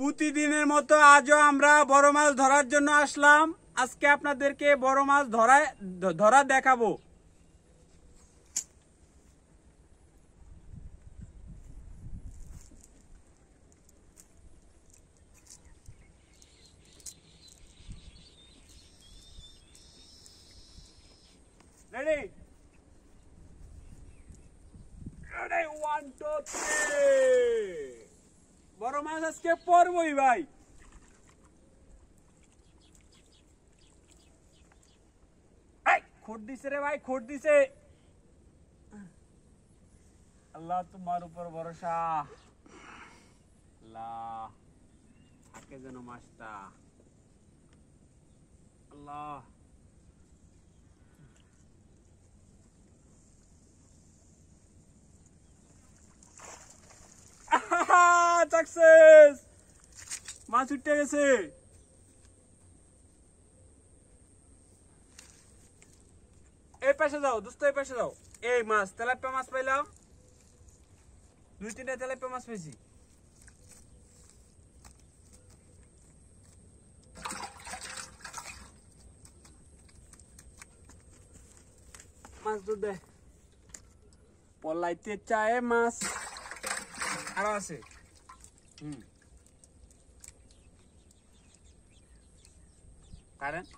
প্রতিদিনের মতো আজও আমরা বড় মাছ ধরার জন্য আসলাম। আজকে আপনাদেরকে বড় মাছ ধরা দেখাবো। রেডি রেডি 1 2 3 বড় মাছ আজকে পড়বই ভাই। খুঁট দিছে রে ভাই, খুঁট দিছে। আল্লাহ তোমার উপর ভরসা। আল্লাহ থাকে যেন মাছটা। আল্লাহ সাকসেস, মাছ উঠে গেছে। এই পাশে যাও দোস্ত, এই পাশে যাও। এই মাছ, তেলাপিয়া মাছ পাইলাম, 2-3টা তেলাপিয়া মাছ পেয়েছি। মাছ দুধ দে, পলাইতে চায় মাছ। আরো আছে। কারেন্ট